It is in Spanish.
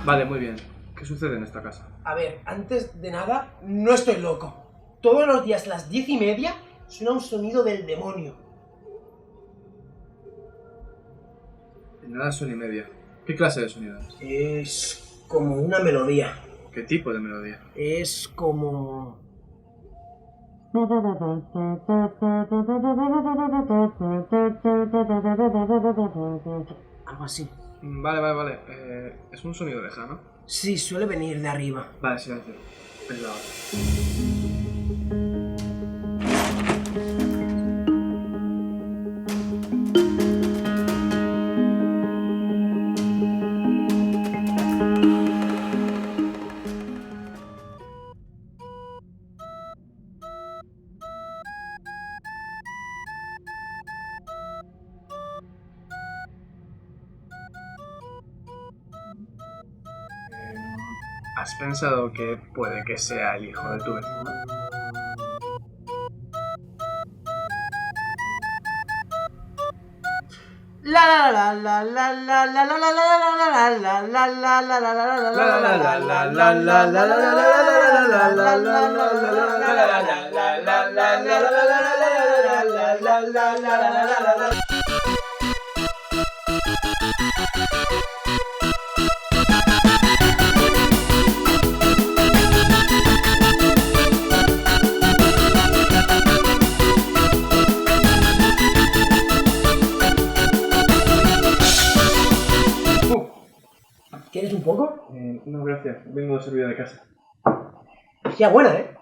Vale, muy bien. ¿Qué sucede en esta casa? A ver, antes de nada, no estoy loco. Todos los días a las 10:30 suena un sonido del demonio. Nada, son y media. ¿Qué clase de sonido es? Es como una melodía. ¿Qué tipo de melodía? Es como... algo así. Vale. ¿Es un sonido lejano? Sí, suele venir de arriba. Vale, silencio. Es la hora. ¿Has pensado que puede que sea el hijo de tu vecino? ¿Quieres un poco? No, gracias. Vengo servido de casa. Hostia, buena, ¿eh?